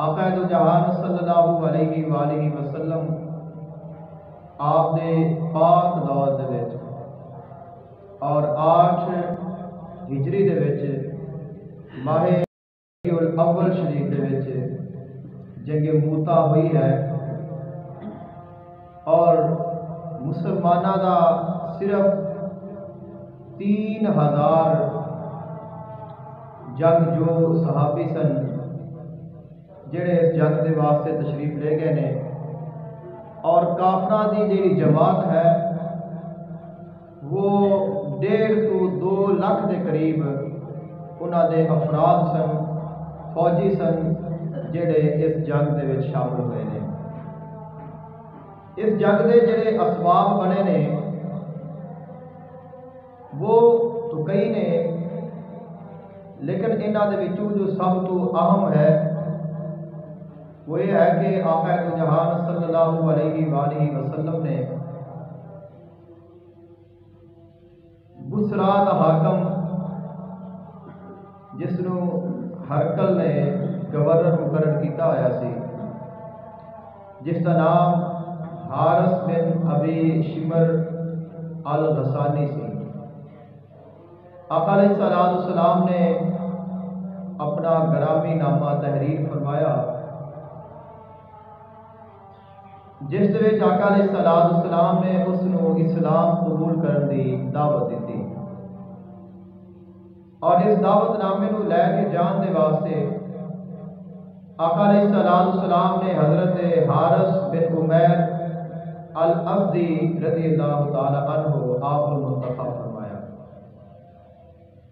آقا دو جہان صلی اللہ علیہ وآلہ وسلم آپ نے پاک دور دے وچ اور 8 ہجری دے وچ ماہ ربیع الاول شریف دے وچ جنگ موتا ہوئی ہے اور مسلمانہ دا صرف 3000 جنگ جو صحابی سن جڑے اس جنگ دے واسطے تشریف لے گئے نے اور کافراں دی جیڑی جماعت ہے وہ 1.5 تو 2 لاکھ دے قریب انہاں دے افراد سن، فوجی سن جڑے اس جنگ دے وچ شامل ہوئے نے۔ اس جنگ دے جڑے اسباب بنے نے وہ تو کئی نے، لیکن انہاں دے وچوں جو سب تو اہم ہے وہ یہ ہے کہ آقا دو جہان صلی اللہ علیہ وآلہ وسلم نے بسرا دا حاکم جس نو ہرقل نے گورنر مقرر کیتا ہویا سی، جس کا نام حارث بن ابی شمر الغسانی سی، آقا علیہ السلام نے اپنا گرامی نامہ تحریر فرمایا جس دے وچ آقا علیہ السلام نے اس نو اسلام قبول کرن دی دعوت دیتی اور اس دعوت نامے نو لے کے جان دے واسطے آقا علیہ السلام نے حضرت حارث بن عمیر الازدی رضی اللہ تعالی عنہ آپ کو منتخب فرمایا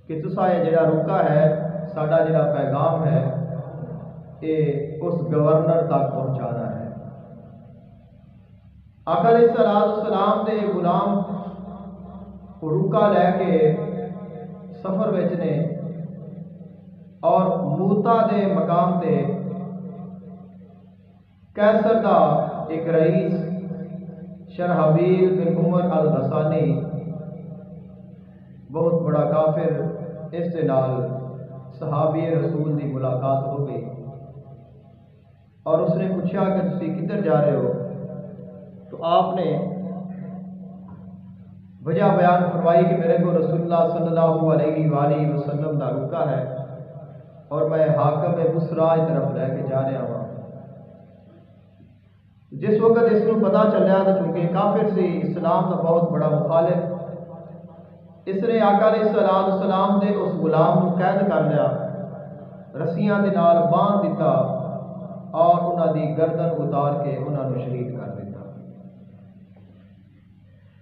کہ تسا یہ جڑا رکا ہے ساڈا جڑا پیغام ہے یہ اس گورنر تک پہنچانا ہے۔ آقا علیہ السلام دے غلام رکا لے کے سفر وچ نے اور موتا دے مقام تے کیسر دا ایک رئیس شرحبیل بن عمر الغسانی بہت بڑا کافر، اس دے نال صحابی رسول دی ملاقات ہو گئی اور اس نے پوچھا کہ تسی کدھر جا رہے ہو؟ تو آپ نے وجہ بیان فرمائی کہ میرے کو رسول اللہ صلی اللہ علیہ وآلہ وسلم دا رکا ہے اور میں حاکم بسرا کی طرف لے کے جا رہا ہوں۔ جس وقت اس کو پتا چلیا تو چونکہ کافر سی، اسلام کا بہت بڑا مخالف، اس نے آقا علیہ السلام دے اس غلام کو قید کر لیا، رسیاں دے نال باندھ دیتا اور انہاں دی گردن اتار کے انہاں نو شہید کر دیتا۔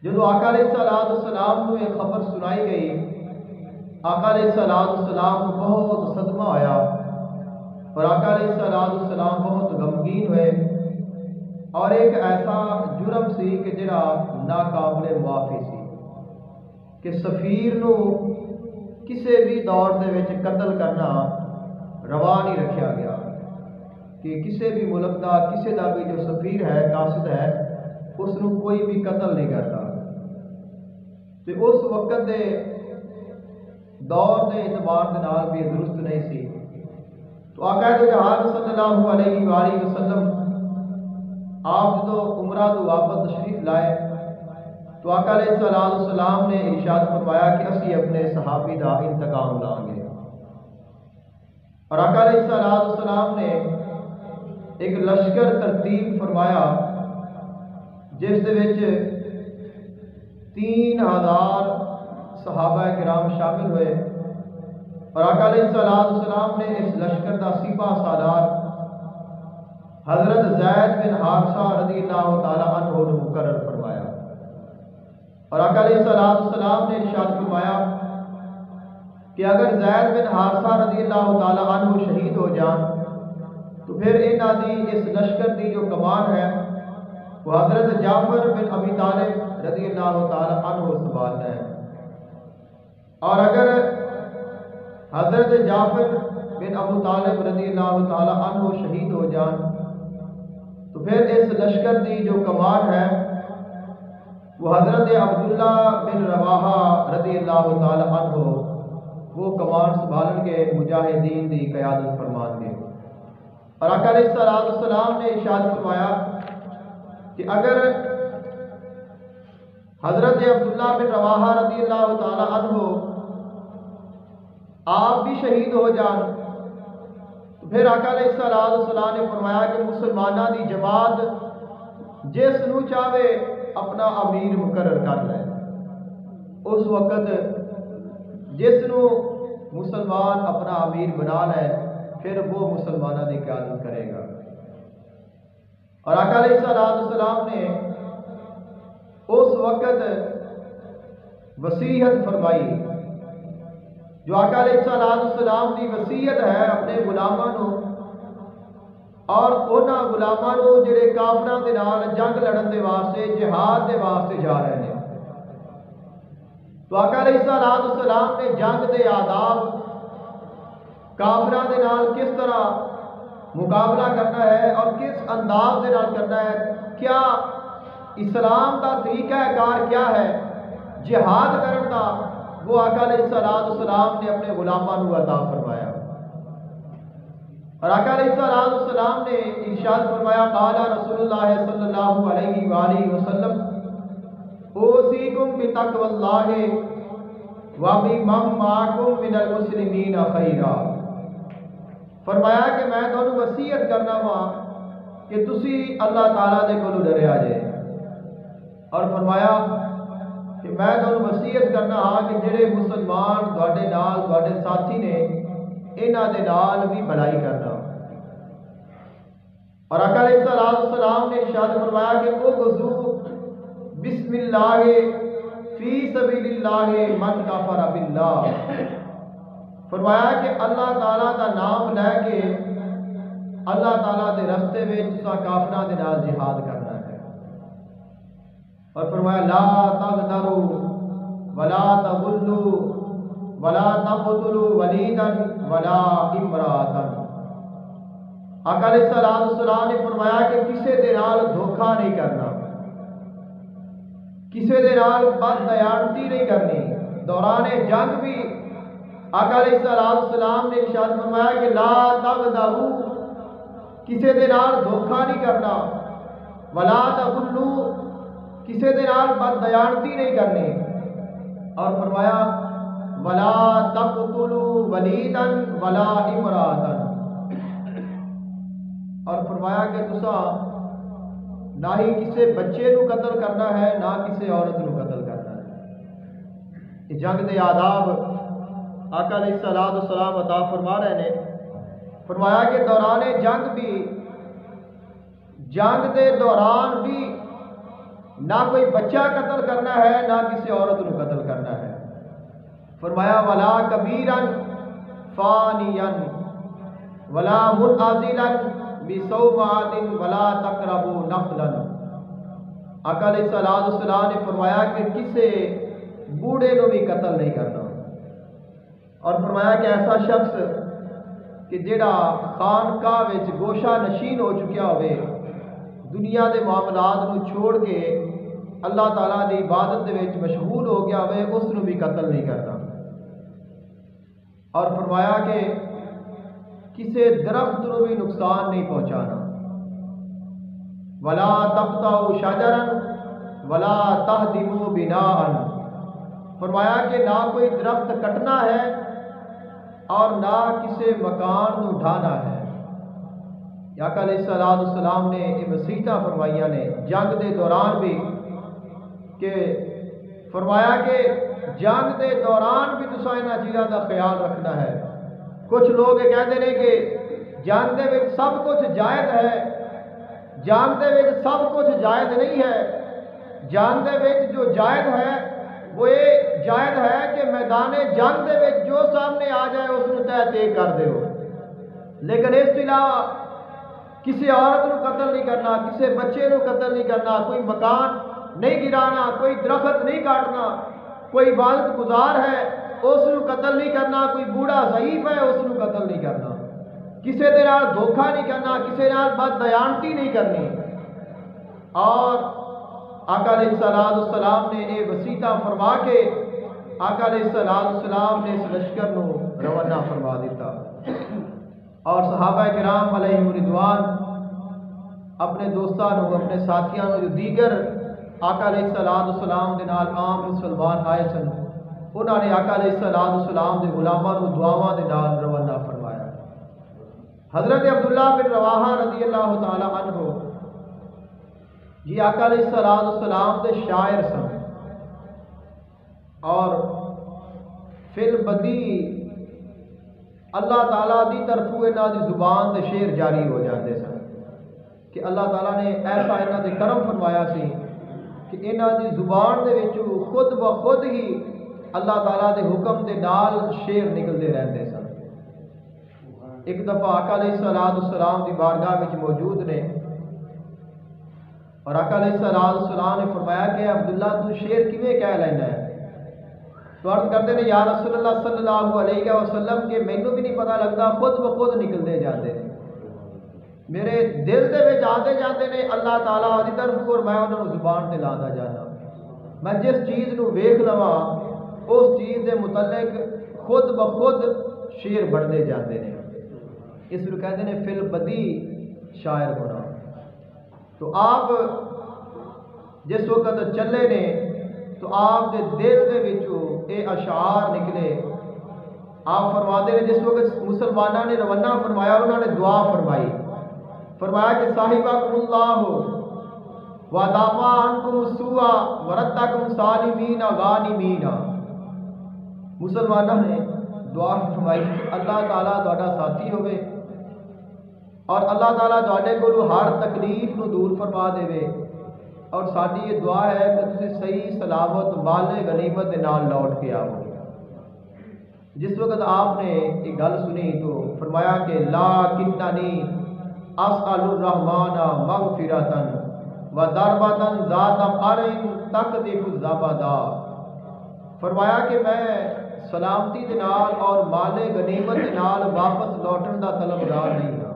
جدو آقا علیہ السلام کو یہ خبر سنائی گئی، آقا علیہ السلام کو بہت صدمہ آیا اور آقا علیہ السلام بہت غمگین ہوئے اور ایک ایسا جرم سی کہ جڑا ناقابل معافی سی کہ سفیر نو کسی بھی دور دے وچ قتل کرنا روا نہیں رکھیا گیا کہ کسی بھی ملک دا کسی دا بھی جو سفیر ہے، قاصد ہے، اس نو کوئی بھی قتل نہیں کرتا۔ تو اس وقت دے دور دے اعتبار دے نال بھی درست نہیں سی۔ تو آقا دو جہان صلی اللہ علیہ وآلہ وسلم آپ جو عمرہ تو واپس تشریف لائے تو آقا علیہ السلام نے ارشاد فرمایا کہ اسی اپنے صحابی دا انتقام لائیں گے، اور آقا علیہ السلام نے ایک لشکر ترتیب فرمایا جس دے وچ 3000 صحابہ کرام شامل ہوئے اور آقا علیہ السلام نے اس لشکر دا سپاہ سالار حضرت زید بن حارثہ رضی اللہ تعالی عنہ کو مقرر فرمایا اور آقا علیہ السلام نے ارشاد فرمایا کہ اگر زید بن حارثہ رضی اللہ تعالی عنہ شہید ہو جان تو پھر انہاں دی اس لشکر دی جو کمان ہے وہ حضرت جعفر بن ابی طالب رضی اللہ تعالی عنہ سنبھالنا ہے، اور اگر حضرت جعفر بن ابو طالب رضی اللہ تعالی عنہ شہید ہو جان تو پھر اس لشکر دی جو کمان ہے وہ حضرت عبداللہ بن رواحہ رضی اللہ تعالی عنہ وہ کمان سنبھالن کے مجاہدین دی قیادت فرمان گے۔ اور آقا علیہ السلام نے ارشاد فرمایا کہ اگر حضرت عبداللہ بن رواحہ رضی اللہ تعالی عنہ آپ بھی شہید ہو جان تو پھر آقا علیہ السلام نے فرمایا کہ مسلمانہ دی جماعت جس نو چاہے اپنا امیر مقرر کر لے۔ اس وقت جس نو مسلمان اپنا امیر بنا لے پھر وہ مسلمانہ دی قیادت کرے گا۔ اور آقا علیہ السلام نے اس وقت وصیت فرمائی جو آقا علیہ السلام دی وصیت ہے اپنے غلاماں نو اور انہاں غلاماں نو جڑے کافراں دے نال جنگ لڑن دے واسطے جہاد دے واسطے جا رہے ہیں۔ تو آقا علیہ السلام نے جنگ دے آداب کافراں دے نال کس طرح مقابلہ کرنا ہے اور کس انداز دے نال کرنا ہے، کیا اسلام دا طریقہ کار کیا ہے جہاد کرن دا، وہ آقا علیہ السلام نے اپنے غلاماں نو عطا فرمایا۔ اور آقا علیہ السلام نے ارشاد فرمایا قال رسول اللہ صلی اللہ علیہ وآلہ وسلم اوصیکم بتقوی اللہ وبمن معکم من المسلمین خیرا۔ فرمایا کہ میں تانوں وصیت کرنا وا کہ تسی اللہ تعالیٰ دے کولوں ڈریا جے، اور فرمایا کہ میں تانوں وصیت کرنا ہاں کہ جڑے مسلمان تواڈے نال تواڈے ساتھی نے انہاں دے نال بھی بھلائی کرنا۔ اور آقا علیہ السلام نے ارشاد فرمایا کہ او غزو بسم اللہ فی سبیل اللہ من کفر باللہ۔ فرمایا کہ اللہ تعالیٰ دا نام لے کے اللہ تعالیٰ دے رستے میں تساں کافراں دے نال جہاد کرنا ہے۔ اور فرمایا لا تغدروا ولا تغلوا ولا تقتلوا ولیدا ولا امراتا۔ آقا علیہ السلام نے فرمایا کہ کسے دے نال دھوکہ نہیں کرنا، کسے دے نال بددیانتی نہیں کرنی۔ دوران جنگ بھی آقا علیہ السلام نے ارشاد فرمایا کہ لا تغدروا، کسے دے نال دھوکہ نہیں کرنا، ولا تغلوا، کسے دے نال بددیانتی نہیں کرنی، اور فرمایا ولا تقتلوا ولیدا ولا امراتا، اور فرمایا کہ تساں نہ ہی کسے بچے نو قتل کرنا ہے نہ کسے عورت نو قتل کرنا ہے۔ جنگ دے آداب آقا علیہ السلام عطا فرما رہے ہیں۔ فرمایا کہ دوران جنگ دے دوران بھی نہ کوئی بچہ قتل کرنا ہے نہ کسی عورت نو قتل کرنا ہے۔ فرمایا ولا کبیرا فانیا ولا منعزلا بصومعۃ ولا تقربوا نخلا۔ آقا علیہ السلام نے فرمایا کہ کسے بوڑھے نو بھی قتل نہیں کرنا، اور فرمایا کہ ایسا شخص کہ جڑا خانقاہ وچ گوشہ نشین ہو چکیا ہوئے، دنیا دے معاملات نو چھوڑ کے اللہ تعالیٰ دی عبادت دے وچ مشغول ہو گیا ہوئے، اس نو بھی قتل نہیں کرنا۔ اور فرمایا کہ کسے درخت نو بھی نقصان نہیں پہنچانا۔ ولا تقطعوا شجرا ولا تهدموا بناء۔ فرمایا کہ نہ کوئی درخت کٹنا ہے اور نہ کسی مکان نو ڈھانا ہے۔ آقا علیہ السلام نے یہ وصیتاں فرمائیاں نے جنگ دے دوران بھی، کہ فرمایا کہ جنگ دے دوران بھی تساں انہاں چیزاں دا خیال رکھنا ہے۔ کچھ لوگ یہ کہتے ہیں کہ جنگ دے وچ سب کچھ جائز ہے، جنگ دے وچ سب کچھ جائز نہیں ہے۔ جنگ دے وچ جو جائز ہے وہ یہ جائز ہے کہ میدان جنگ دے وچ جو سامنے آ جائے اس نو تہ تے کر دیو، لیکن اس کے علاوہ کسی عورت نو قتل نہیں کرنا، کسی بچے نو قتل نہیں کرنا، کوئی مکان نہیں گرانا، کوئی درخت نہیں کاٹنا، کوئی عبادت گزار ہے اس نو قتل نہیں کرنا، کوئی بوڑھا ضعیف ہے اس نو قتل نہیں کرنا، کسی دے نال دھوکہ نہیں کرنا، کسی نال بددیانتی نہیں کرنی۔ اور آقا علیہ السلام نے یہ وصیتاں فرما کے آقا علیہ السلام نے اس لشکر نو روانہ فرما دیتا۔ اور صحابہ کرام علیہم رضوان اپنے دوستان اپنے ساتھیاں جو دیگر آقا علیہ السلام دے نال عام مسلمان آئے سن، انہوں نے آقا علیہ السلام دے غلاماں نو دعاواں دے نال روانہ فرمایا۔ حضرت عبداللہ بن رواحہ رضی اللہ تعالی عنہ یہ آقا علیہ السلام دے شاعر سن، اور فل بدی اللہ تعالیٰ دی طرفوں انہاں دی زبان تے شعر جاری ہو جاتے سن کہ اللہ تعالیٰ نے ایسا انہاں دے کرم فرمایا سی کہ انہاں دی زبان دے وچوں خود بخود ہی اللہ تعالیٰ دے حکم دے نال شعر نکلتے رہتے سن۔ ایک دفعہ آقا علیہ السلام دی بارگاہ وچ موجود نے، اور آقا علیہ السلام نے فرمایا کہ عبداللہ تو شعر کیویں کہہ لینا ہے؟ تو عرض کرتے ہیں یا رسول اللہ صلی اللہ علیہ وسلم کہ مینوں بھی نہیں پتہ لگتا، خود بخود نکلتے جاتے ہیں، میرے دل دے وچ آتے جاتے ہیں اللہ تعالیٰ دی طرف، اور میں انہوں نے زبان تے لاتا جانا، میں جس چیز نو ویکھ لواں اس چیز دے متعلق خود بخود شعر بڑھتے جاتے ہیں۔ اس کو کہتے ہیں فل بدی شاعر ہونا۔ تو آپ جس وقت چلے نے تو آپ دے دل دے وچوں اے اشعار نکلے۔ آپ فرماتے ہیں جس وقت مسلمانوں نے روانہ فرمایا اور انہوں نے دعا فرمائی، فرمایا کہ صاحبکم اللہ ودافع عنکم السوء وردکم سالمین غانمین۔ مسلمانوں نے دعا فرمائی کہ اللہ تعالیٰ تہاڈا ساتھی ہوئے اور اللہ تعالیٰ تہاڈے کولوں ہر تکلیف نو دور فرما دے، اور ساری یہ دعا ہے کہ تسی صحیح سلامت مال غنیمت دے نال لوٹ کے آؤ۔ جس وقت آپ نے یہ گل سنی تو فرمایا کہ لا کننی اسأل الرحمن مغفرۃ وضربۃ ذات قر تقذف الزبدا۔ فرمایا کہ میں سلامتی دے نال اور مال غنیمت دے نال واپس لوٹن دا طلبگار نہیں ہاں،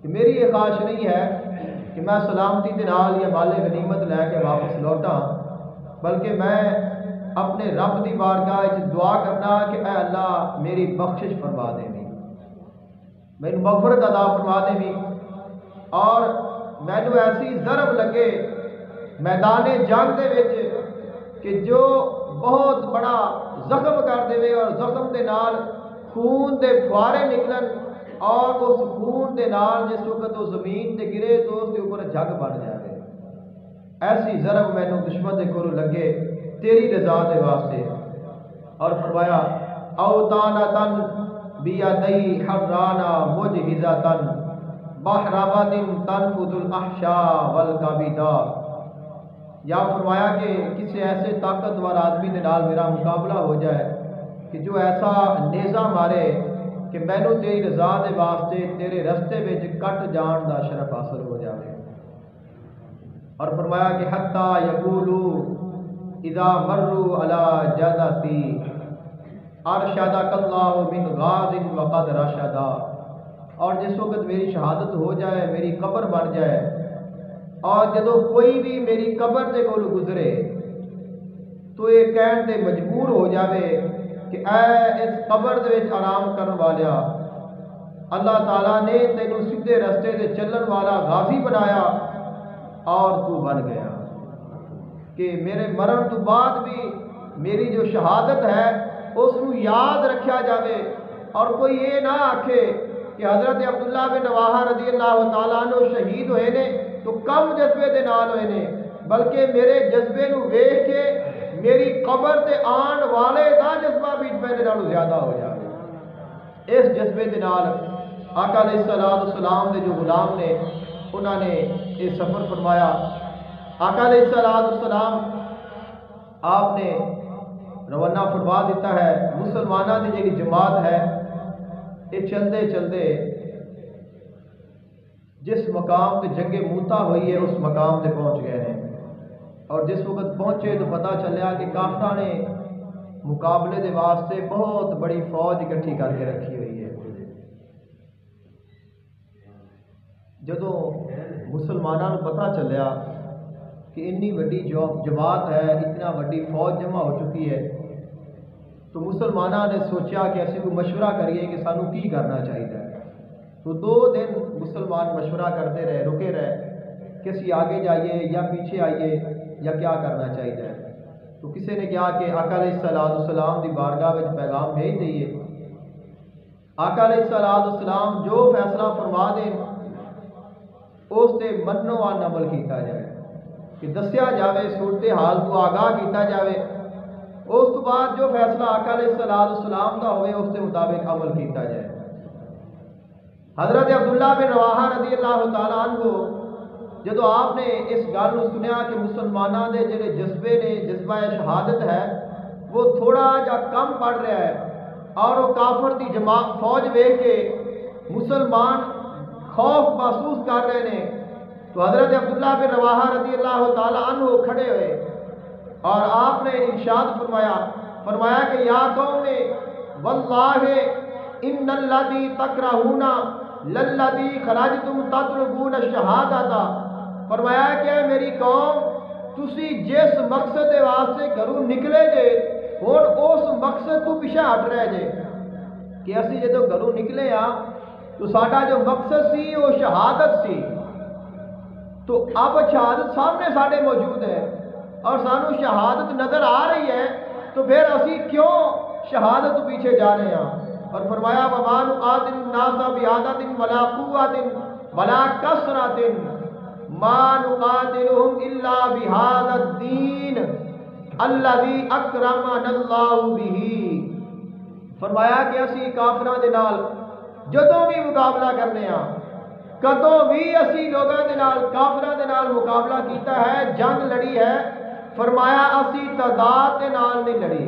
کہ میری یہ خواہش نہیں ہے کہ میں سلامتی دے نال یا مال غنیمت لے کے واپس لوٹاں، بلکہ میں اپنے رب دی بارگاہ وچ دعا کرنا کہ اے اللہ میری بخشش فرما دے، میری مغفرت عطا فرما دے، اور مینوں ایسی ضرب لگے میدان جنگ دے وچ کہ جو بہت بڑا زخم کر دے، اور زخم دے نال خون دے فوارے نکلن، اور اس خون دے نال جس وقت وہ زمین تے گرے تو اس کے اوپر جگ بن جائے۔ ایسی ضرب مینوں دشمن دے کولوں لگے تیری رضا دے واسطے، اور فرمایا اوطانتن بیدی حرانا مجہزتن بحربت تنفذ الاحشاء والکبدا۔ یا فرمایا کہ کسی ایسے طاقتور آدمی دے نال میرا مقابلہ ہو جائے کہ جو ایسا نیزہ مارے کہ مینوں تیری رضا دے واسطے تیرے رستے وچ کٹ جان دا شرف حاصل ہو جائے۔ اور فرمایا کہ حتی یقولوا اذا مروا علی جدتی ارشدک اللہ من غاز وقد رشدا۔ اور جس وقت میری شہادت ہو جائے، میری قبر بن جائے، اور جدو کوئی بھی میری قبر دے کول گزرے تو یہ کہن تے مجبور ہو جاوے کہ اے اس قبر دے وچ آرام کرن والیا، اللہ تعالیٰ نے تینوں سیدھے رستے دے چلن والا غازی بنایا اور تو بن گیا، کہ میرے مرن تو بعد بھی میری جو شہادت ہے اس کو یاد رکھا جاوے، اور کوئی یہ نہ آکھے کہ حضرت عبداللہ بن رواحہ رضی اللہ تعالیٰ عنہ شہید ہوئے نے تو کم جذبے دے نال ہوئے نے، بلکہ میرے جذبے نو ویکھ کے میری قبر تے آن والے دا جذبہ بھی میرے نالوں زیادہ ہو جائے۔ اس جذبے دے نال آقا علیہ السلام دے جو غلام نے انہوں نے یہ سفر فرمایا۔ آقا علیہ السلام آپ نے روانہ فرما دیتا ہے، مسلمانوں کی جی جماعت ہے یہ چلتے چلتے جس مقام تے جنگ موتا ہوئی ہے اس مقام تے پہنچ گئے ہیں، اور جس وقت پہنچے تو پتہ چلیا کہ کافراں نے مقابلے دے واسطے بہت بڑی فوج اکٹھی کر کے رکھی ہوئی ہے۔ جدو مسلمانوں کو پتہ چلیا کہ اتنی وڈی جماعت ہے، اتنا وڈی فوج جمع ہو چکی ہے، تو مسلمانوں نے سوچا کہ اسی کو مشورہ کریے کہ سانو کی کرنا چاہیے۔ تو 2 دن مسلمان مشورہ کرتے رہے، رکے رہے کہ اسی آگے جائیے یا پیچھے آئیے یا کیا کرنا چاہیے۔ تو کسی نے کہا کہ آقا علیہ السلام دی بارگاہ میں پیغام بھیج دئیے، آقا علیہ السلام جو فیصلہ فرما دیں اس تے منو آن عمل کیتا جائے، کہ دسیا جاوے صورتحال کو آگاہ کیتا جاوے، اس تو بعد جو فیصلہ آقا علیہ السلام کا ہوئے اس کے مطابق عمل کیتا جائے۔ حضرت عبداللہ بن رواحہ رضی اللہ تعالیٰ عنہ جدو آپ نے اس گل کو سنیا کہ مسلمانوں کے جڑے جذبے نے، جذبہ شہادت ہے وہ تھوڑا جا کم پڑ رہا ہے اور وہ کافر دی جماعت فوج ویکھ کے مسلمان خوف محسوس کر رہے ہیں، تو حضرت عبداللہ بن رواحہ رضی اللہ تعالیٰ عنہ کھڑے ہوئے اور آپ نے ارشاد فرمایا کہ یا قوم واللہ ان الذی تکرہون للذی خرجتم تطلبون الشہادۃ، فرمایا کہ میری قوم تسی جس مقصد کے واسطے گھروں نکلے جے ہن اس مقصد تو پیچھے ہٹ رہے جے، کہ اسی جدو گھروں نکلے ہاں تو ساڈا جو مقصد سی وہ شہادت سی، تو اب شہادت سامنے ساڈے موجود ہے اور سانو شہادت نظر آ رہی ہے، تو پھر اسی کیوں شہادت پیچھے جا رہے ہیں؟ اور فرمایا وَمَا نُقَاتِلُ النَّاسَ بِعَدَدٍ وَلَا قُوَّةٍ وَلَا كَثْرَةٍ مَا نُقَاتِلُهُمْ إِلَّا بِهَذَا الدِّينِ الَّذِي أَكْرَمَنَا اللَّهُ بِهِ، فرمایا کہ اسی کافراں دے نال جدوں بھی مقابلہ کرنے ہاں، کدوں بھی اسی لوگاں دے نال کافراں دے نال مقابلہ کیتا ہے، جنگ لڑی ہے، فرمایا اسی تعداد دے نال نہیں لڑی،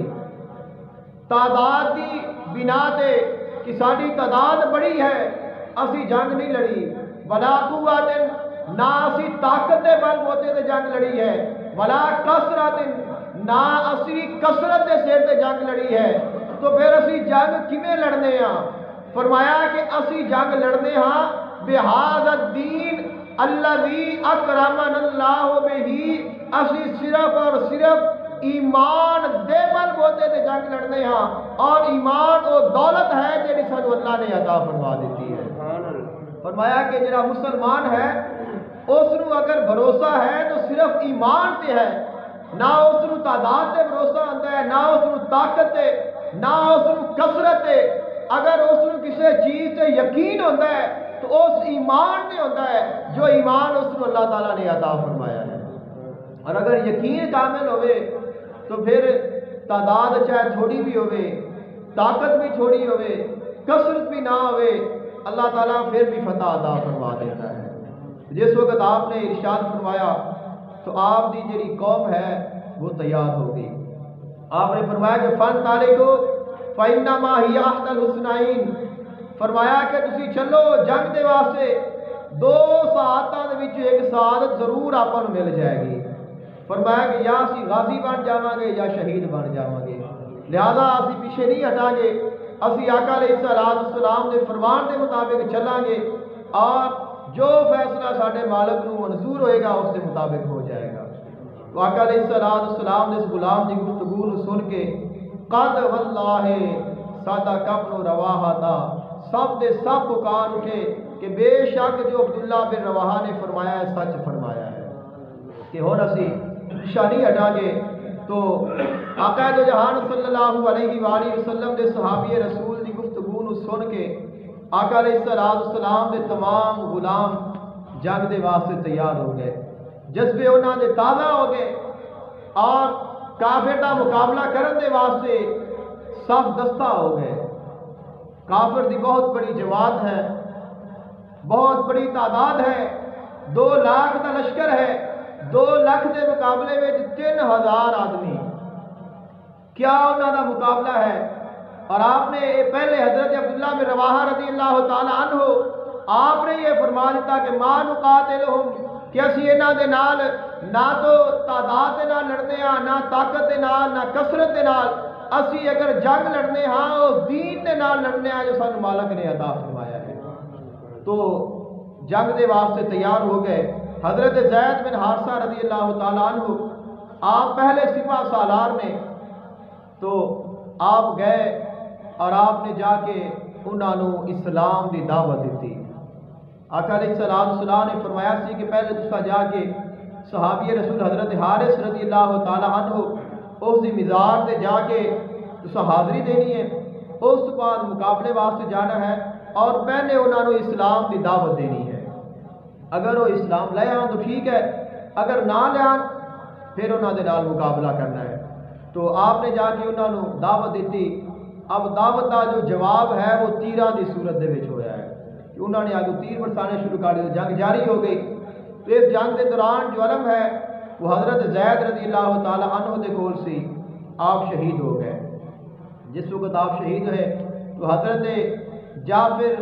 تعداد دی بنا تے کہ ساری تعداد بڑی ہے اسی جنگ نہیں لڑی، ولا قوت نہ اسی طاقت دے بل بوتے تے جنگ لڑی ہے، ولا کثرت نہ اسی کثرت دے سر تے جنگ لڑی ہے، تو پھر اسی جنگ کیویں لڑنے ہاں؟ فرمایا کہ اسی جنگ لڑنے ہاں بہذا الدین الذی اکرمنا اللہ بہ، اسی صرف اور صرف ایمان دے بل بوتے تے جنگ لڑنے ہاں، اور ایمان وہ دولت ہے جیڑی سانو اللہ نے عطا فرما دیتی ہے۔ فرمایا کہ جڑا مسلمان ہے اس نو اگر بھروسہ ہے تو صرف ایمان تے ہے، نہ اس نو تعداد تے بھروسہ ہوتا ہے، نہ اس نو طاقت تے، نہ اس نو کثرت تے، اگر اس نو کسی چیز تے یقین ہوتا ہے تو اس ایمان تے ہوتا ہے جو ایمان اس نو اللہ تعالیٰ نے عطا فرمایا ہے، اور اگر یقین کامل ہوئے تو پھر تعداد چاہے تھوڑی بھی ہوئے، طاقت بھی تھوڑی ہوئے، کثرت بھی نہ ہوئے، اللہ تعالیٰ پھر بھی فتح عطا فرما دیتا ہے۔ جس وقت آپ نے ارشاد فرمایا تو آپ دی جڑی قوم ہے وہ تیار ہو گئی، آپ نے فرمایا کہ فن تارکو فإنما ہی احد الحسنین، فرمایا کہ تسی چلو جنگ دے واسطے، 2 ساعتاں دے وچ ایک سعادت ضرور آپ کو مل جائے گی، فرمایا کہ یا اسی غازی بن جاواں گے یا شہید بن جاواں گے، لہذا اسی پیچھے نہیں ہٹاں گے، اسی آقا علیہ السلام دے فرمان دے مطابق چلاں گے، اور جو فیصلہ ساڈے مالک نو منظور ہوئے گا اس کے مطابق ہو جائے گا۔ تو آقا علیہ السلام نے اس غلام کی گفتگو نو سن کے قد واللہ صدق ابن رواحہ تھا، سب دے سب پکار اٹھے کہ بے شک جو عبداللہ بن رواحہ نے فرمایا ہے سچ فرمایا ہے، کہ ہن اسی نشانی ہٹا گے۔ تو آقا دو جہان صلی اللہ علیہ وآلہ وسلم دے صحابی رسول دی گفتگو نو سن کے آقا علیہ السلام دے تمام غلام جنگ دے واسطے تیار ہو گئے، جذبے انہاں دے تازہ ہو گئے، اور کافر دا مقابلہ کرن دے واسطے صف دستہ ہو گئے۔ کافر دی بہت بڑی جماعت ہے، بہت بڑی تعداد ہے، 2 لاکھ دا لشکر ہے، 2 لاکھ دے مقابلے میں 3000 آدمی، کیا انہوں دا مقابلہ ہے؟ اور آپ نے پہلے حضرت عبداللہ بن رواحہ رضی اللہ تعالیٰ عنہ آپ نے یہ فرما دیتا کہ ما نقاتلہم، کہ اسی انہاں دے نال نہ تو تعداد دے نال لڑنے ہاں، نہ طاقت دے نال، نہ کثرت دے نال، اسی اگر جنگ لڑنے ہاں اس دین دے نال لڑنے ہاں جو سانو مالک نے عطا فرمایا ہے۔ تو جنگ دے واسطے تیار ہو گئے۔ حضرت زید بن حارثہ رضی اللہ تعالیٰ عنہ آپ پہلے سپاہ سالار میں، تو آپ گئے اور آپ نے جا کے انہوں نے اسلام دی دعوت دیتی۔ آقا علیہ السلام نے فرمایا سی کہ پہلے تسا جا کے صحابی رسول حضرت حارث رضی اللہ تعالی عنہ اس دی مزار تے جا کے تسا حاضری دینی ہے، اس بعد مقابلے واسطے جانا ہے اور پہلے انہوں نے اسلام کی دعوت دینی ہے۔ اگر وہ اسلام لے آن تو ٹھیک ہے، اگر نہ لے آن پھر انہوں نے نال مقابلہ کرنا ہے۔ تو آپ نے جا کے انہوں نے دعوت دیتی۔ اب دعوت کا جو جواب ہے وہ تیراں دی صورت دے وچ ہویا ہے کہ انہوں نے آگے تیر برسانے شروع کر دیے، جنگ جاری ہو گئی۔ تو اس جنگ کے دوران جو علم ہے وہ حضرت زید رضی اللہ تعالی عنہ دے کول سی، آپ شہید ہو گئے۔ جس وقت آپ شہید ہوئے تو حضرت جعفر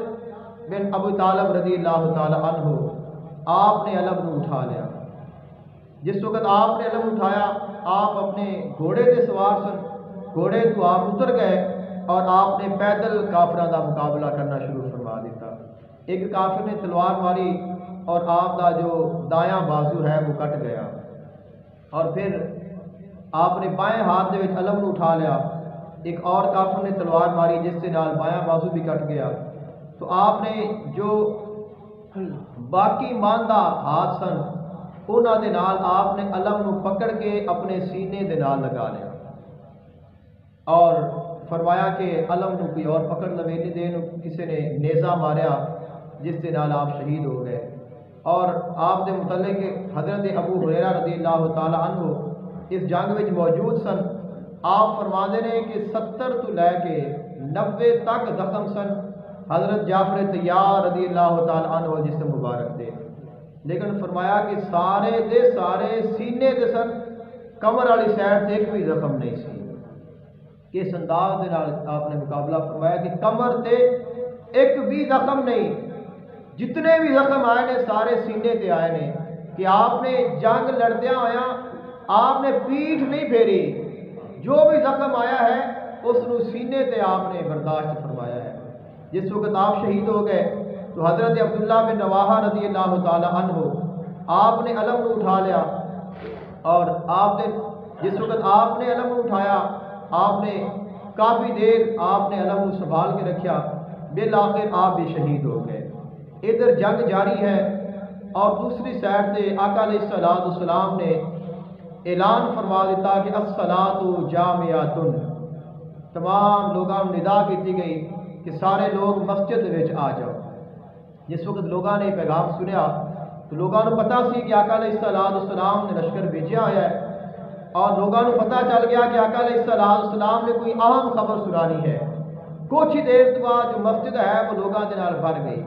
بن ابو طالب رضی اللہ تعالی عنہ آپ نے علم نو اٹھا لیا۔ جس وقت آپ نے علم اٹھایا آپ اپنے گھوڑے کے سوار سن، گھوڑے تو آپ اتر گئے اور آپ نے پیدل کافراں دا مقابلہ کرنا شروع فرما دیتا۔ ایک کافر نے تلوار ماری اور آپ کا جو دایاں بازو ہے وہ کٹ گیا، اور پھر آپ نے بائیں ہاتھ دے وچ علم نو اٹھا لیا۔ ایک اور کافر نے تلوار ماری جس سے نال بایاں بازو بھی کٹ گیا۔ تو آپ نے جو باقی ماندہ ہاتھ سن انہاں دے نال آپ نے علم نو پکڑ کے اپنے سینے دے نال لگا لیا اور فرمایا کہ علم نو کوئی اور پکڑ لوے، نہیں دے کسی نے نیزہ ماریا جس سے نال آپ شہید ہو گئے۔ اور آپ دے متعلق حضرت ابو ہریرہ رضی اللہ تعالی عنہ اس جنگ میں موجود سن۔ آپ فرماندے نے کہ 70 تو لے کے 90 تک زخم سن حضرت جعفر طیار رضی اللہ تعالی عنہ جسم مبارک دے، لیکن فرمایا کہ سارے دے سارے سینے دے سن، کمر والی سائڈ تے ایک بھی زخم نہیں سی۔ اس انداز دے نال آپ نے مقابلہ فرمایا کہ کمر تے ایک بھی زخم نہیں، جتنے بھی زخم آئے نے سارے سینے تے آئے نے، کہ آپ نے جنگ لڑدیا ہویا آپ نے پیٹھ نہیں پھیری، جو بھی زخم آیا ہے اس نو سینے تے آپ نے برداشت فرمایا ہے۔ جس وقت آپ شہید ہو گئے تو حضرت عبداللہ بن رواحہ رضی اللہ تعالی عنہ آپ نے علم نو اٹھا لیا، اور آپ نے جس وقت آپ نے علم اٹھایا آپ نے کافی دیر آپ نے علم سنبھال کے رکھا، بالآخر آپ بھی شہید ہو گئے۔ ادھر جنگ جاری ہے اور دوسری سائڈ سے آقا علیہ السلام نے اعلان فرما دیتا کہ الصلاۃ جامعۃ، تمام لوگوں نے ندا کی گئی کہ سارے لوگ مسجد وچ آ جاؤ۔ جس وقت لوگوں نے پیغام سنیا تو لوگوں کو پتہ سی کہ آقا علیہ السلام نے لشکر بھیجا ہوا ہے، اور لوگوں کو پتہ چل گیا کہ آقا علیہ السلام نے کوئی اہم خبر سنانی ہے۔ کچھ ہی دیر بعد جو مسجد ہے وہ لوگوں کے نال بھر گئی۔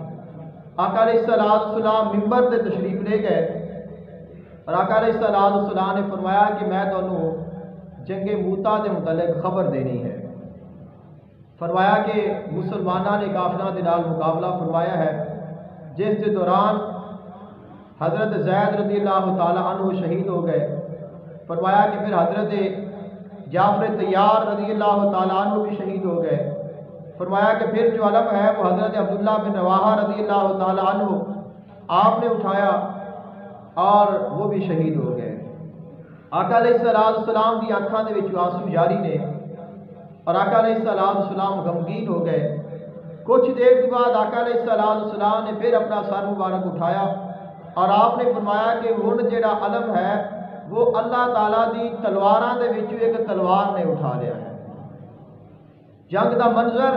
آقا علیہ السلام ممبر تے تشریف لے گئے اور آقا علیہ السلام نے فرمایا کہ میں تمہیں جنگ موتا دے متعلق خبر دینی ہے۔ فرمایا کہ مسلمانوں نے کافراں دے نال مقابلہ فرمایا ہے، جس کے دوران حضرت زید رضی اللہ تعالی عنہ شہید ہو گئے۔ فرمایا کہ پھر حضرت جعفر طیار رضی اللہ تعالی عنہ بھی شہید ہو گئے۔ فرمایا کہ پھر جو علم ہے وہ حضرت عبداللہ بن رواحہ رضی اللہ تعالی عنہ آپ نے اٹھایا اور وہ بھی شہید ہو گئے۔ آقا علیہ السلام کی آنکھاں دے وچ آنسو جاری نے اور آقا علیہ السلام غمگین ہو گئے۔ کچھ دیر کے بعد آقا علیہ السلام نے پھر اپنا سر مبارک اٹھایا اور آپ نے فرمایا کہ ہن جڑا علم ہے وہ اللہ تعالیٰ دی تلواراں دے وچوں ایک تلوار نے اٹھا لیا ہے۔ جنگ دا منظر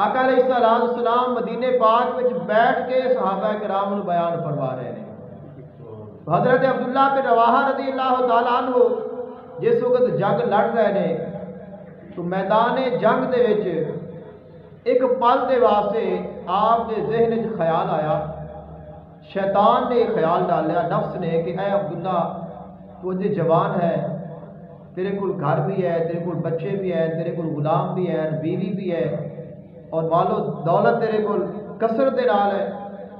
آقا علیہ السلام مدینے پاک وچ بیٹھ کے صحابہ کرام نوں بیان فرما رہے ہیں۔ حضرت عبداللہ بن رواحہ رضی اللہ تعالیٰ عنہ جس وقت جنگ لڑ رہے ہیں تو میدان جنگ دے وچ ایک پل دے واسطے آپ کے ذہن وچ خیال آیا، شیطان نے خیال ڈالیا نفس نے کہ اے عبداللہ تو جی جوان ہے، تیرے کول گھر بھی ہے، تیرے کول بچے بھی ہیں، تیرے کول غلام بھی ہیں، بیوی بھی ہے، اور مال و دولت تیرے کول کثرت دے نال ہے،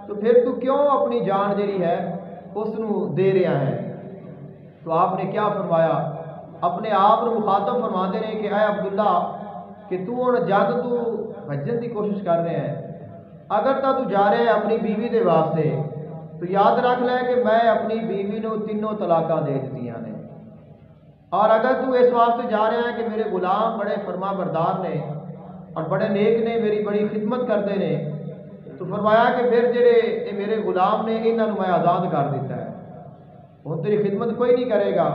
تو پھر تو کیوں اپنی جان جڑی ہے اس نو دے رہا ہے؟ تو آپ نے کیا فرمایا؟ اپنے آپ کو مخاطب فرما دے رہے کہ اے عبداللہ کہ تو ہن جنگ تو بھجن کی کوشش کر رہے ہیں، اگر تو جا رہے ہیں اپنی بیوی دے واسطے تو یاد رکھ لے کہ میں اپنی بیوی نو 3 طلاقاں دے دتیاں نے، اور اگر تو اس واسطے جا رہا ہے کہ میرے غلام بڑے فرما بردار نے اور بڑے نیک نے، میری بڑی خدمت کرتے ہیں، تو تو فرمایا کہ پھر جڑے میرے غلام نے انہوں میں آزاد کر دیتا ہے، ہوں تیری خدمت کوئی نہیں کرے گا۔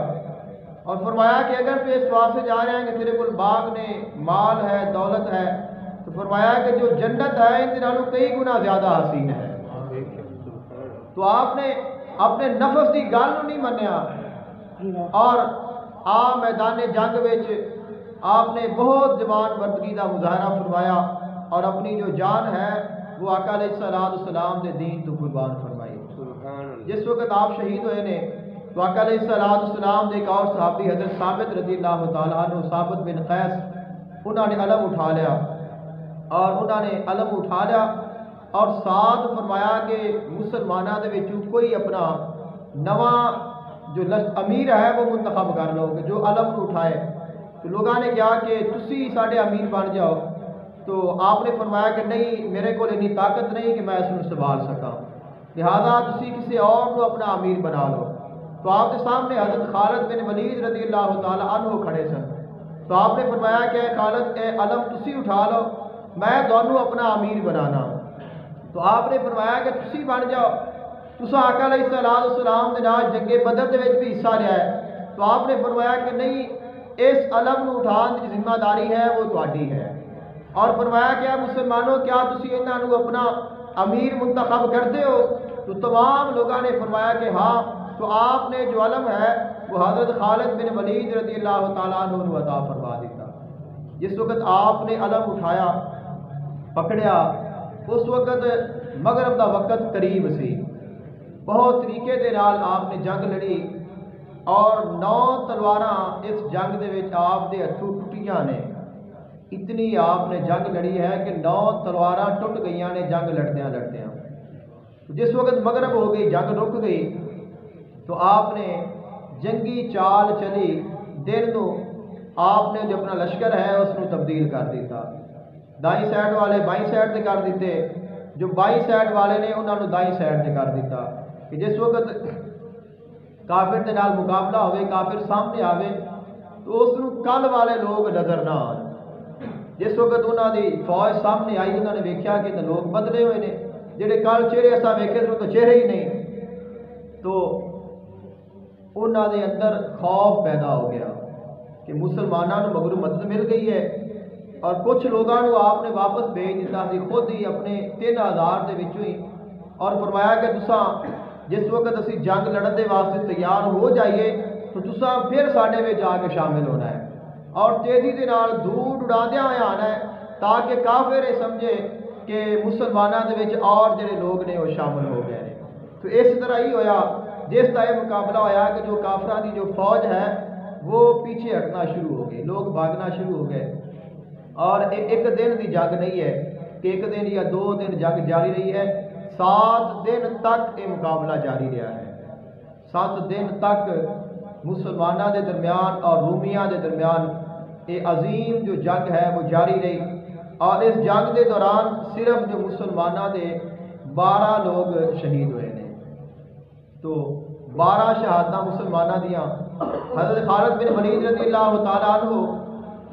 اور فرمایا کہ اگر تو اس واسطے جا رہے ہیں کہ تیرے کو باغ نے، مال ہے، دولت ہے، تو فرمایا کہ جو جنت ہے ان دنوں کئی گنا زیادہ حسین ہے۔ تو آپ نے اپنے نفس کی گل نہیں منیا اور میدان جنگ وچ آپ نے بہت جوان مردگی کا مظاہرہ فرمایا اور اپنی جو جان ہے وہ آقا علیہ الصلوۃ والسلام کے دین تو قربان فرمائی۔ جس وقت آپ شہید ہوئے نے تو آقا علیہ الصلوۃ والسلام نے ایک اور صحابی حضرت ثابت رضی اللہ تعالیٰ عنہ، ثابت بن قیس، انہوں نے علم اٹھا لیا اور ساتھ فرمایا کہ مسلمانوں کے وچوں کوئی اپنا نواں جو امیر ہے وہ منتخب کر لو کہ جو علم اٹھائے۔ تو لوگوں نے کہا کہ تسی ساڈے امیر بن جاؤ، تو آپ نے فرمایا کہ نہیں، میرے کو اتنی طاقت نہیں کہ میں اس کو سنبھال سکاں، لہذا تسی کسی اور کو اپنا امیر بنا لو۔ تو آپ کے سامنے حضرت خالد بن ولید رضی اللہ تعالیٰ عنہ کھڑے سن، تو آپ نے فرمایا کہ اے خالد، اے علم تسی اٹھا لو، میں دونوں اپنا امیر بنانا۔ تو آپ نے فرمایا کہ تسی بن جاؤ، تسا آقا علیہ الصلوۃ والسلام کے نال جنگ بدر دے وچ بھی حصہ لیا ہے۔ تو آپ نے فرمایا کہ نہیں، اس علم کو اٹھان کی ذمہ داری ہے وہ تہاڈی ہے۔ اور فرمایا کہ مسلمانوں کیا تسی انہاں نو اپنا امیر منتخب کرتے ہو؟ تو تمام لوگوں نے فرمایا کہ ہاں۔ تو آپ نے جو علم ہے وہ حضرت خالد بن ولید رضی اللہ تعالیٰ عنہ کو عطا فرما دیتا۔ جس وقت آپ نے علم اٹھایا، پکڑیا، اس وقت مغرب کا وقت قریب سی، بہت طریقے دے نال آپ نے جنگ لڑی اور 9 تلواراں اس جنگ دے وچ آپ دے ہتھوں ٹوٹیاں نے۔ اتنی آپ نے جنگ لڑی ہے کہ 9 تلواراں ٹوٹ گئیاں نے جنگ لڑدیاں لڑدیاں۔ جس وقت مغرب ہو گئی، جنگ رک گئی، تو آپ نے جنگی چال چلی، دن نو آپ نے جو اپنا لشکر ہے اس کو تبدیل کر دیتا، دائیں سائڈ والے بائیں سائڈ تے کر دیتے، جو بائیں سائڈ والے نے انہوں نے دائیں سائڈ تے کر دیتا کہ جس وقت کافر دے نال مقابلہ ہوئے، کافر سامنے آوے تو اس کو کل والے لوگ نظر نہ آن۔ جس وقت انہوں دی فوج سامنے آئی، انہوں نے ویکھیا کہ لوگ بدلے ہوئے نے، جڑے کل چہرے اساں ویکھے تو چہرے ہی نہیں۔ تو انہوں دے اندر خوف پیدا ہو گیا کہ مسلمانوں کو مگرو مدد مل گئی ہے، اور کچھ لوگوں کو آپ نے واپس بھیج دیتا سی خود ہی اپنے 3000 دے وچوں ہی، اور فرمایا کہ تساں جس وقت اسی جنگ لڑن دے واسطے تیار ہو جائیے تو تساں پھر ساڈے وچ جا کے شامل ہونا ہے اور تیزی دے نال دور اڑادیاں ہوئے آنا ہے، تاکہ کافر یہ سمجھے کہ مسلمانوں دے وچ اور جڑے لوگ نے وہ شامل ہو گئے ہیں۔ تو اس طرح ہی ہویا، جس کا یہ مقابلہ ہویا کہ جو کافران کی جو فوج ہے وہ پیچھے ہٹنا شروع ہو گئی، لوگ بھاگنا شروع ہو گئے، اور ایک دن کی جنگ نہیں ہے کہ ایک دن یا 2 دن جنگ جاری رہی ہے، 7 دن تک یہ مقابلہ جاری رہا ہے۔ 7 دن تک مسلمانوں کے درمیان اور رومیاں کے درمیان یہ عظیم جو جنگ ہے وہ جاری رہی، اور اس جنگ کے دوران صرف جو مسلمانوں کے 12 لوگ شہید ہوئے ہیں۔ تو 12 شہادتاں مسلمانوں دیاں۔ حضرت خالد بن ولید رضی اللہ تعالیٰ عنہ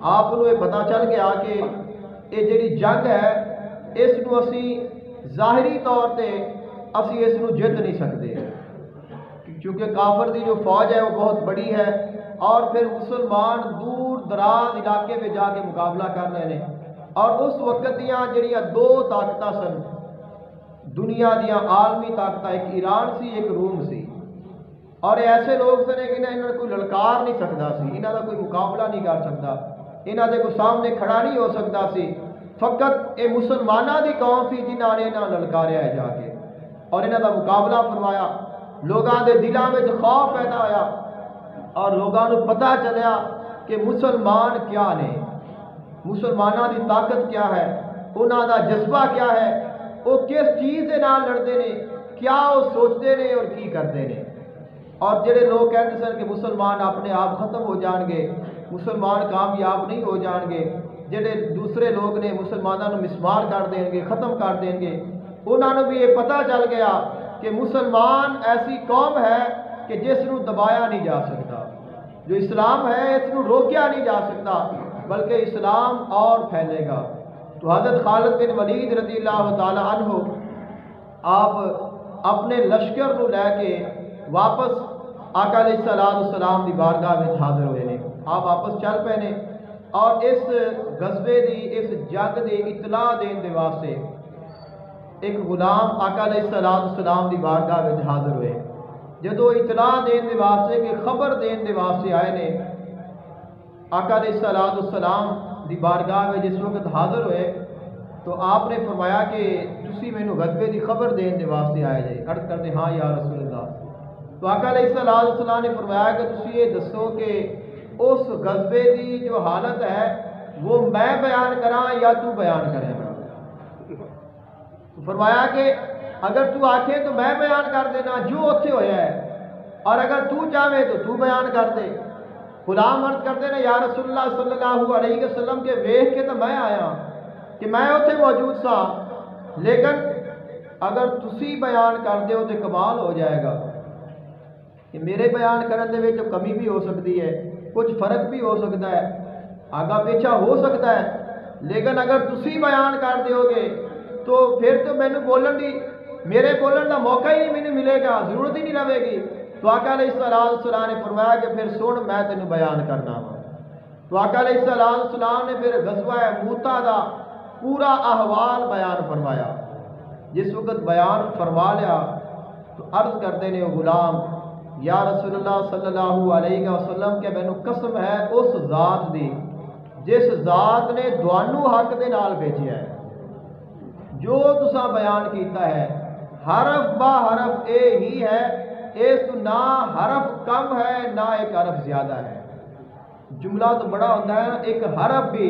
آپ کو یہ پتہ چل گیا کہ یہ جڑی جنگ ہے اس کو اسی ظاہری طور پہ اسی اس کو جیت نہیں سکتے، کیونکہ کافر دی جو فوج ہے وہ بہت بڑی ہے، اور پھر مسلمان دور دراز علاقے میں جا کے مقابلہ کر رہے ہیں، اور اس وقت دیاں جڑیاں 2 طاقتاں سن دنیا دیاں عالمی طاقتاں، ایک ایران سی ایک روم سی، اور ایسے لوگ سن کہ انہوں کوئی للکار نہیں سکتا سی، انہوں کا کوئی مقابلہ نہیں کر سکتا، انہوں کے کوئی سامنے کھڑا نہیں ہو سکتا سی، فقط یہ مسلمانوں کی قوم سی جنہوں نے انہوں للکاریا ہے جا کے اور انہوں کا مقابلہ فرمایا۔ لوگوں کے دلوں میں خوف پیدا ہوا اور لوگوں کو پتہ چلیا کہ مسلمان کیا نے، مسلمانوں کی طاقت کیا ہے، انہوں کا جذبہ کیا ہے، وہ کس چیز کے نال لڑتے ہیں، کیا وہ سوچتے ہیں اور کی کرتے ہیں۔ اور جڑے لوگ کہتے سن کہ مسلمان اپنے آپ ختم ہو جان گے، مسلمان کامیاب نہیں ہو جان گے، جڑے دوسرے لوگ نے مسلمانوں کو مسمار کر دیں گے، ختم کر دیں گے، انہوں نے بھی یہ پتہ چل گیا کہ مسلمان ایسی قوم ہے کہ جس کو دبایا نہیں جا سکتا، جو اسلام ہے اس کو روکیا نہیں جا سکتا، بلکہ اسلام اور پھیلے گا۔ تو حضرت خالد بن ولید رضی اللہ تعالی عنہ آپ اپنے لشکر کو لے کے واپس آقا علیہ السلام دی بارگاہ میں حاضر ہوئے نے. آپ واپس چل پے نے اور اس غزوے دی اس جنگ دی اطلاع دین دے واسطے ایک غلام آقا علیہ السلام دی بارگاہ میں حاضر ہوئے. جدو اطلاع دین دے واسطے کہ خبر دین دے واسطے آئے نے آقا علیہ السلام دی بارگاہ میں جس وقت حاضر ہوئے تو آپ نے فرمایا کہ تسی مینوں غزوے دی خبر دین دے واسطے آئے جے. عرض کرتے ہاں یا رسول اللہ. تو آقا علیہ السلام نے فرمایا کہ تسی یہ دسو کہ اس غزوے دی جو حالت ہے وہ میں بیان کراں یا تو بیان کرے گا. تو فرمایا کہ اگر تو آکھے تو میں بیان کر دینا جو اتھے ہویا ہے, اور اگر تو چاہے تو تو بیان کر دے. غلام عرض کرتے ہیں یا رسول اللہ صلی اللہ علیہ وسلم کے ویکھ کے تو میں آیا کہ میں اتھے موجود سا, لیکن اگر تسی بیان کر دے ہو تو کمال ہو جائے گا کہ میرے بیان کرنے دے وچ کمی بھی ہو سکتی ہے, کچھ فرق بھی ہو سکتا ہے, آگا پیچھا ہو سکتا ہے, لیکن اگر تسی بیان کر دیو گے تو پھر تو مینوں بولن دی میرے بولن دا موقع ہی نہیں مینوں ملے گا, ضرورت ہی نہیں رہے گی. تو آقا علیہ السلام نے فرمایا کہ پھر سن میں تینوں بیان کرنا وا. تو آقا علیہ السلام نے پھر غزوہ موتا دا پورا احوال بیان فرمایا. جس وقت بیان فرما لیا تو عرض کرتے ہیں وہ غلام یا رسول اللہ صلی اللہ علیہ وسلم کہ مینوں قسم ہے اس ذات دی جس ذات نے دوانو حق دے نال بھیجیا ہے, جو تساں بیان کیتا ہے حرف با حرف اے ہی ہے, اس تو نہ حرف کم ہے نہ ایک حرف زیادہ ہے. جملہ تو بڑا ہوتا ہے ایک حرف بھی.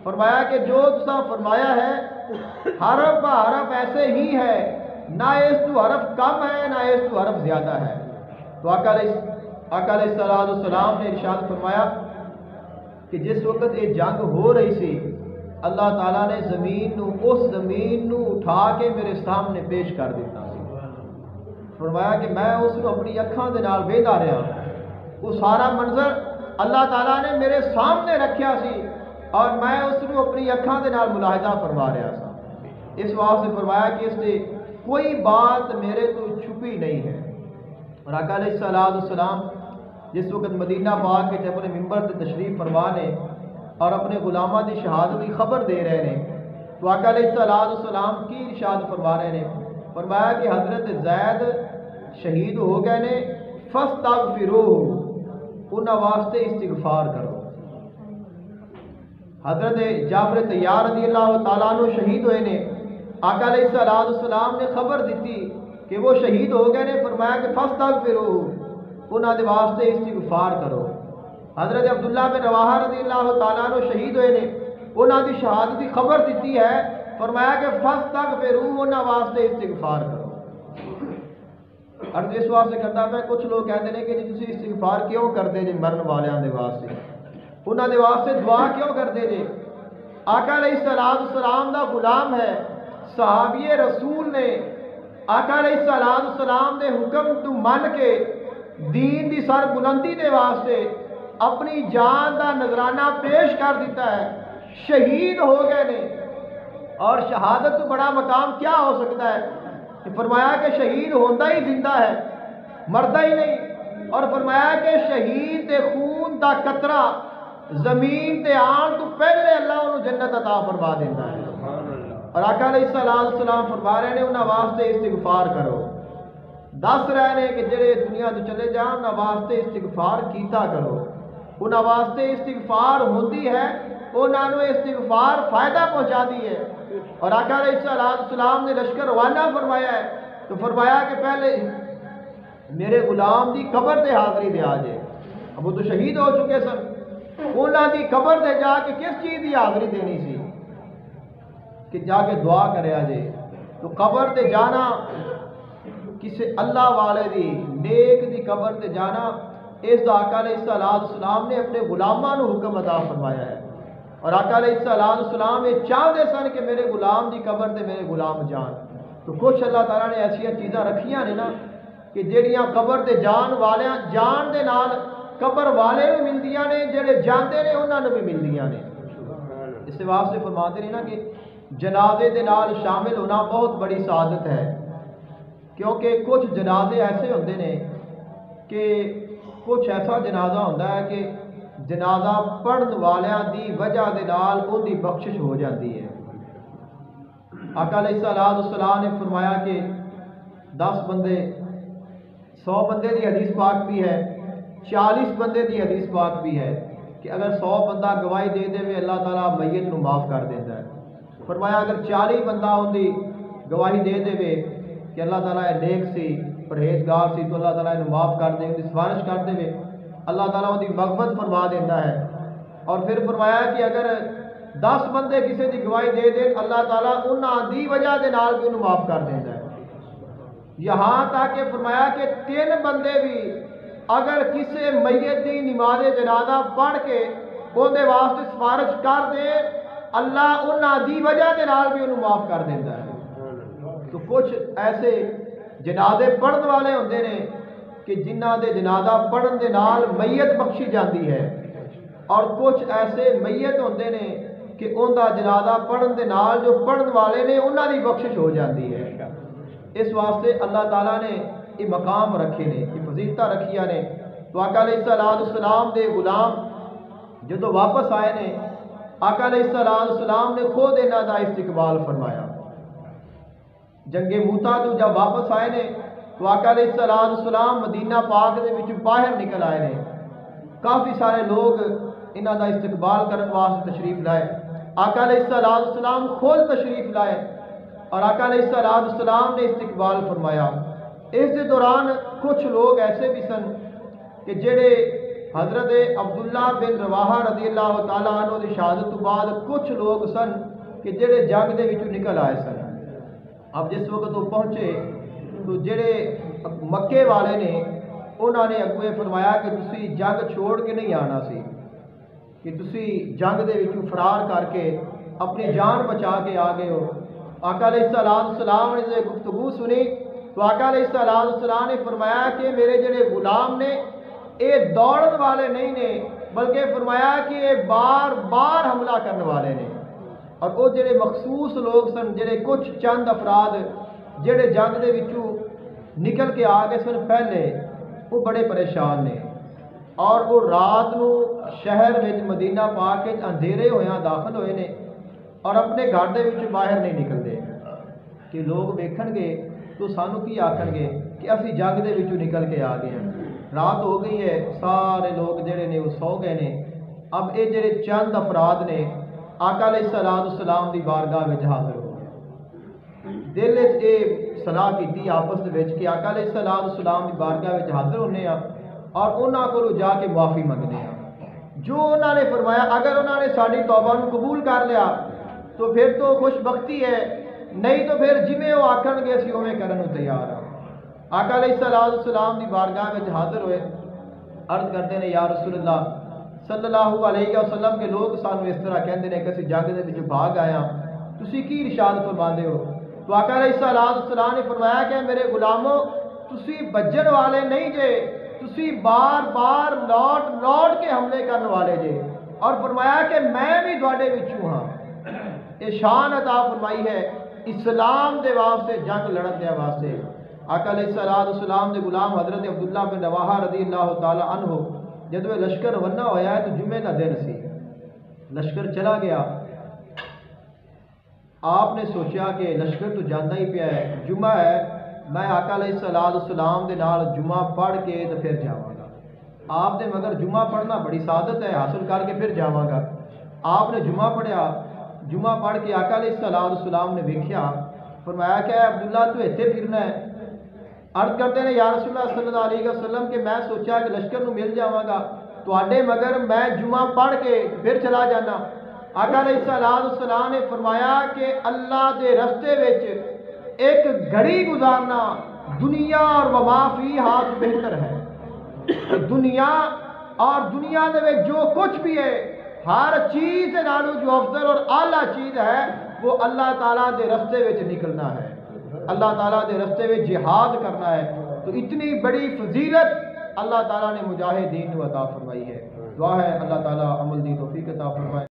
فرمایا کہ جو تساں فرمایا ہے حرف با حرف ایسے ہی ہے, نہ اس تو حرف کم ہے نہ اس تو حرف زیادہ ہے. تو آقا علیہ السلام نے ارشاد فرمایا کہ جس وقت یہ جنگ ہو رہی سی اللہ تعالیٰ نے اس زمین نو اٹھا کے میرے سامنے پیش کر دیتا سی. فرمایا کہ میں اس کو اپنی اکھاں دے نال ویکھدا رہا, وہ سارا منظر اللہ تعالیٰ نے میرے سامنے رکھیا سی اور میں اس کو اپنی اکھاں دے نال ملاحظہ فرما رہا سا. اس واسطے فرمایا کہ اس سے کوئی بات میرے تو چھپی نہیں ہے. اور آقا علیہ السلام جس وقت مدینہ پاک کے اپنے ممبر تے تشریف فرما نے اور اپنے غلاماں دی شہادت کی خبر دے رہے ہیں تو آقا علیہ السلام کی ارشاد فرما رہے ہیں. فرمایا کہ حضرت زید شہید ہو گئے نے, فاستغفروہ, انہاں واسطے استغفار کرو. حضرت جعفر طیار رضی اللہ تعالیٰ عنہ شہید ہوئے نے, آقا علیہ السلام نے خبر دیتی کہ وہ شہید ہو گئے نے. فرمایا کہ فاستغفروہ, انہاں دے واسطے استغفار کرو. حضرت عبداللہ بن رواحہ رضی اللہ تعالیٰ عنہ شہید ہوئے نے, انہاں دی شہادت کی خبر دیتی ہے. فرمایا کہ فاستغفروہ, انہاں واسطے استغفار کرو. عرض اس واسطے کرتا میں کچھ لوگ کہتے ہیں کہ تسی استغفار کیوں کرتے جی مرن والیاں دے واسطے, انہاں دے واسطے دعا کیوں کرتے جی. آقا علیہ السلام دا غلام ہے, صحابی رسول نے آقا علیہ السلام دے حکم تو من کے دین دی سر بلندی دے واسطے اپنی جان دا نذرانہ پیش کر دیتا ہے, شہید ہو گئے نے. اور شہادت تو بڑا مقام کیا ہو سکتا ہے. فرمایا کہ شہید ہوتا ہی زندہ ہے, مردہ ہی نہیں. اور فرمایا کہ شہید دے خون دا قطرہ زمین تے آن تو پہلے اللہ انہوں جنت عطا فرما دیتا ہے. اور آقا علیہ السلام فرما رہے ہیں انہاں واسطے استغفار کرو. دس رہے ہیں کہ جڑے دنیا تو چلے جان انہاں واسطے استغفار کیتا کرو. انہاں واسطے استغفار ہوتی ہے, انہاں نو استغفار فائدہ پہنچا دی ہے. اور آقا علیہ السلام نے لشکر روانہ فرمایا ہے تو فرمایا کہ پہلے میرے غلام دی قبر تے حاضری دے آ جائے. اب وہ تو شہید ہو چکے سن, انہاں دی قبر تے جا کے کس چیز دی حاضری دینی سی کہ جا کے دعا کرے آ جائے. تو قبر تے جانا کسی اللہ والے دی نیک دی قبر تے جانا, اس دا آقا علیہ السلام نے اپنے غلاماں نو حکم عطا فرمایا ہے. اور آقا علیہ السلام یہ چاہتے سن کہ میرے غلام دی قبر تے میرے غلام جان. تو کچھ اللہ تعالیٰ نے ایسا چیزاں رکھیاں نے نا کہ جہڑیاں قبر تے جان والیاں جان دے نال قبر والے بھی ملدیاں نے, جڑے جاندے نے انہاں نوں بھی ملدیاں نے. اس واسطے فرماتے ہیں نا کہ جنازے دے نال شامل ہونا بہت بڑی سعادت ہے. کیونکہ کچھ جنازے ایسے ہوندے نے کہ کچھ ایسا جنازہ ہوتا ہے کہ جنازہ پڑھن والیاں دی وجہ دے نال ان دی بخشش ہو جاتی ہے۔ آقا علیہ الصلوۃ والسلام نے فرمایا کہ 10 بندے 100 بندے دی حدیث پاک بھی ہے، 40 بندے دی حدیث پاک بھی ہے کہ اگر 100 بندہ گواہی دے دے وے اللہ تعالیٰ میت نو معاف کر دیتا ہے۔ فرمایا اگر 40 بندہ ان دی گواہی دے دے وے کہ اللہ تعالیٰ نیک سی پرہیزگار سی تو اللہ تعالیٰ انہوں معاف کر دے، ان کی سفارش کر دے وے اللہ تعالیٰ ان کی مغفرت فرما دیتا ہے۔ اور پھر فرمایا کہ اگر 10 بندے کسی کی گواہی دے دیں اللہ تعالیٰ انہاں دی وجہ دے نال بھی انہوں معاف کر دیتا ہے۔ یہاں تک کہ فرمایا کہ 3 بندے بھی اگر کسی میت دی نماز جنازہ پڑھ کے ان دے واسطے سفارش کر دے اللہ انہاں دی وجہ دے نال بھی انہوں معاف کر دیتا ہے۔ تو کچھ ایسے جنازے پڑھن والے ہوندے نے کہ جنہاں دے جنازہ پڑھن دے نال میت بخشی جاتی ہے، اور کچھ ایسے میت ہوندے نے کہ ان دا جنازہ پڑھن دے نال جو پڑھن والے نے انہاں دی بخشش ہو جاتی ہے۔ اس واسطے اللہ تعالیٰ نے یہ مقام رکھے نے، یہ فضیلتیں رکھیاں نے۔ تو آقا علیہ الصلوۃ والسلام دے غلام جدو واپس آئے نے آقا علیہ الصلوۃ والسلام نے خود انہاں دا استقبال فرمایا۔ جنگ موتا تو جب واپس آئے نے تو آقا علیہ الصلوۃ والسلام مدینہ پاک دے وچ باہر نکل آئے نے، کافی سارے لوگ انہاں دا استقبال کرنے واسطے تشریف لائے۔ آقا علیہ الصلوۃ والسلام خود تشریف لائے اور آقا علیہ الصلوۃ والسلام نے استقبال فرمایا۔ اس دے دوران کچھ لوگ ایسے بھی سن کہ جڑے حضرت عبداللہ بن رواحہ رضی اللہ تعالیٰ عنہ دی شہادت تو بعد کچھ لوگ سن کہ جڑے جنگ دے وچوں نکل آئے سن۔ اب جس وقت وہ پہنچے تو جڑے مکے والے نے انہوں نے اگوے فرمایا کہ تسی جنگ چھوڑ کے نہیں آنا سی، کہ تسی جنگ دے وچوں فرار کر کے اپنی جان بچا کے آ گئے ہو۔ آقا علیہ الصلوۃ والسلام نے گفتگو سنی تو آقا علیہ الصلوۃ والسلام نے فرمایا کہ میرے جڑے غلام نے یہ دوڑن والے نہیں نے، بلکہ فرمایا کہ یہ بار بار حملہ کرنے والے نے۔ اور وہ جڑے مخصوص لوگ سن، جڑے کچھ چند افراد جڑے جنگ دے وچوں نکل کے آ گئے سن پہلے، وہ بڑے پریشان نے، اور وہ رات نو شہر وچ مدینہ پاک وچ اندھیرے ہویاں داخل ہوئے نے اور اپنے گھر دے وچ باہر نہیں نکلتے کہ لوگ ویکھن گے تو سانو کی آکھن گے کہ اسی جنگ دے وچوں نکل کے آ گئے ہیں، رات ہو گئی ہے، سارے لوگ جڑے نے وہ سو گئے نے۔ اب یہ جڑے چند افراد نے آقا علیہ الصلوۃ والسلام دی بارگاہ وچ حاضر ہو گئے، دل وچ یہ صلاح کیتی آپس وچ کہ آقا علیہ الصلوۃ والسلام دی بارگاہ وچ حاضر ہونے ہاں اور انہاں کولوں جا کے معافی منگنے ہاں۔ جو انہوں نے فرمایا اگر انہوں نے ساری توبہ نو قبول کر لیا تو پھر تو خوش بختی ہے، نہیں تو پھر جویں وہ آکھن گے اسی اوویں کرن نوں تیار ہاں۔ آقا علیہ الصلوۃ والسلام دی بارگاہ وچ حاضر ہوئے، عرض کرتے ہیں یا رسول اللہ صلی اللہ علیہ وسلم کے لوگ سانو اس طرح کہندے نے کہ اسی جنگ دے وچ بھاگ آیا، تسی کی ارشاد فرماندے ہو؟ تو آقا علیہ الصلوۃ والسلام نے فرمایا کہ میرے غلاموں تسی بجن والے نہیں جے، تسی بار بار لوٹ لوٹ کے حملے کرنے والے جے، اور فرمایا کہ میں بھی تواڈے وچوں ہاں۔ یہ شان عطا فرمائی ہے اسلام دے واسطے جنگ لڑن دے واسطے۔ آقا علیہ الصلوۃ والسلام دے غلام حضرت عبداللہ بن رواحہ رضی اللہ تعالی عنہ جب وہ لشکر روانہ ہویا ہے تو جمعے کا دن سی، لشکر چلا گیا، آپ نے سوچا کہ لشکر تو جانا ہی پیا ہے، جمعہ ہے، میں آقا علیہ الصلوۃ والسلام دے نال جمعہ پڑھ کے تو پھر جاواں گا۔ آپ نے مگر جمعہ پڑھنا بڑی سعادت ہے، حاصل کر کے پھر جاواں گا۔ آپ نے جمعہ پڑھیا، جمعہ پڑھ کے آقا علیہ الصلوۃ والسلام نے ویکھیا، فرمایا کہ عبداللہ تو ایتھے پھرنا ہے؟ عرض کرتے ہیں یا رسول اللہ صلی اللہ علیہ وسلم کہ میں سوچا کہ لشکر نو مل جاواں گا تواڈے مگر میں جمعہ پڑھ کے پھر چلا جانا۔ آقا علیہ الصلوۃ والسلام نے فرمایا کہ اللہ دے رستے وچ ایک گھڑی گزارنا دنیا اور وما فیہا بہتر ہے۔ دنیا اور دنیا دے وچ جو کچھ بھی ہے ہر چیز دے نالوں جو افضل اور اعلیٰ چیز ہے وہ اللہ تعالیٰ دے رستے وچ نکلنا ہے، اللہ تعالیٰ دے رستے میں جہاد کرنا ہے۔ تو اتنی بڑی فضیلت اللہ تعالیٰ نے مجاہدین کو عطا فرمائی ہے۔ دعا ہے اللہ تعالیٰ عمل دی توفیق عطا فرمائے۔